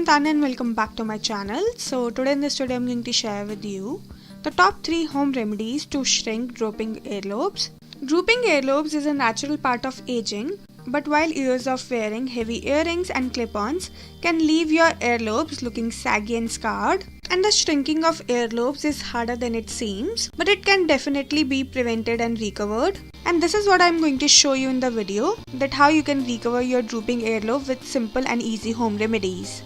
Tanya and welcome back to my channel. So today in this video I'm going to share with you the top 3 home remedies to shrink drooping earlobes. Drooping earlobes is a natural part of aging, but while years of wearing heavy earrings and clip-ons can leave your earlobes looking saggy and scarred, and the shrinking of earlobes is harder than it seems, but it can definitely be prevented and recovered. And this is what I'm going to show you in the video, that how you can recover your drooping earlobe with simple and easy home remedies.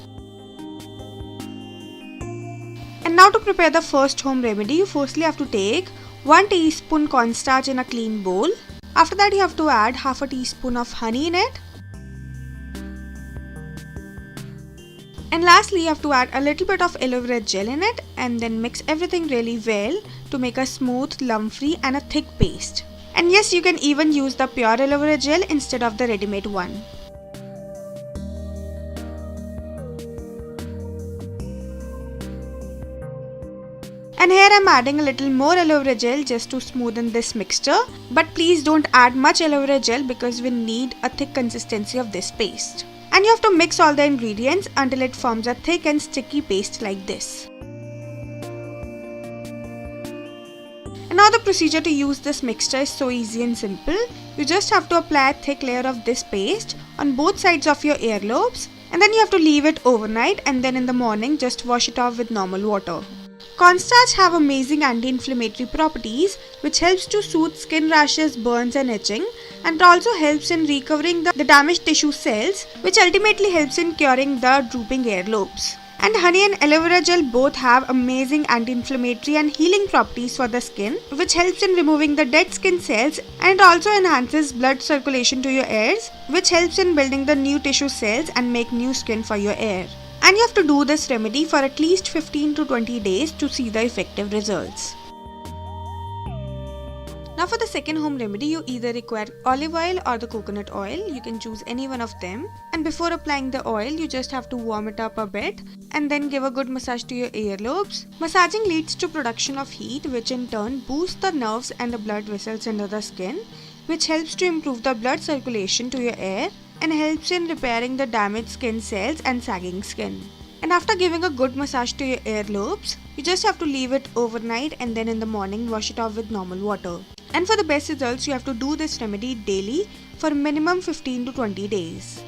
And now to prepare the first home remedy, you firstly have to take 1 teaspoon cornstarch in a clean bowl. After that you have to add half a teaspoon of honey in it. And lastly you have to add a little bit of aloe vera gel in it and then mix everything really well to make a smooth, lump-free and a thick paste. And yes, you can even use the pure aloe vera gel instead of the ready-made one. And here I am adding a little more aloe vera gel just to smoothen this mixture. But please don't add much aloe vera gel because we need a thick consistency of this paste. And you have to mix all the ingredients until it forms a thick and sticky paste like this. And now the procedure to use this mixture is so easy and simple. You just have to apply a thick layer of this paste on both sides of your earlobes, and then you have to leave it overnight, and then in the morning just wash it off with normal water. Cornstarch have amazing anti-inflammatory properties which helps to soothe skin rashes, burns and itching, and it also helps in recovering the damaged tissue cells, which ultimately helps in curing the drooping earlobes. And honey and aloe vera gel both have amazing anti-inflammatory and healing properties for the skin, which helps in removing the dead skin cells, and it also enhances blood circulation to your ears, which helps in building the new tissue cells and make new skin for your ear. And you have to do this remedy for at least 15 to 20 days to see the effective results. Now for the second home remedy, you either require olive oil or the coconut oil. You can choose any one of them. And before applying the oil, you just have to warm it up a bit and then give a good massage to your earlobes. Massaging leads to production of heat, which in turn boosts the nerves and the blood vessels under the skin, which helps to improve the blood circulation to your ear and helps in repairing the damaged skin cells and sagging skin. And after giving a good massage to your earlobes, you just have to leave it overnight and then in the morning wash it off with normal water. And for the best results, you have to do this remedy daily for minimum 15 to 20 days.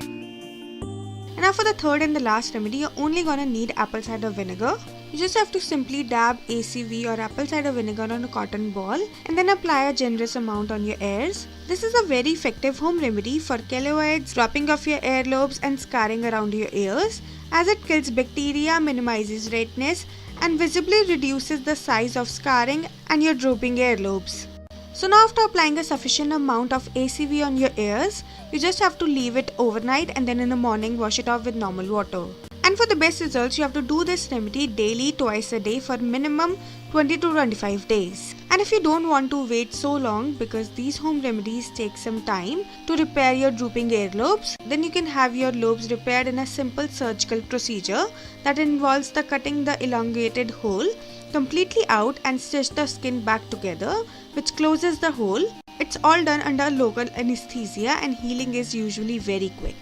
And now for the third and the last remedy, you're only gonna need apple cider vinegar. You just have to simply dab ACV or apple cider vinegar on a cotton ball and then apply a generous amount on your ears. This is a very effective home remedy for keloids, dropping of your earlobes and scarring around your ears, as it kills bacteria, minimizes redness and visibly reduces the size of scarring and your drooping earlobes. So now after applying a sufficient amount of ACV on your ears, you just have to leave it overnight and then in the morning wash it off with normal water. And for the best results, you have to do this remedy daily, twice a day for minimum 20 to 25 days. And if you don't want to wait so long, because these home remedies take some time to repair your drooping earlobes, then you can have your lobes repaired in a simple surgical procedure that involves the cutting the elongated hole completely out and stitch the skin back together, which closes the hole. It's all done under local anesthesia and healing is usually very quick.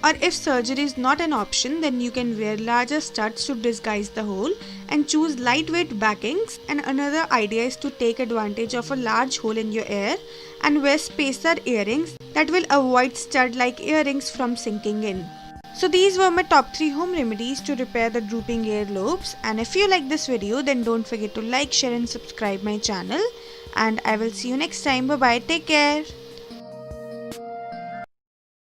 Or if surgery is not an option, then you can wear larger studs to disguise the hole and choose lightweight backings. And another idea is to take advantage of a large hole in your ear and wear spacer earrings that will avoid stud-like earrings from sinking in. So these were my top 3 home remedies to repair the drooping earlobes. And if you like this video, then don't forget to like, share and subscribe my channel. And I will see you next time. Bye bye. Take care.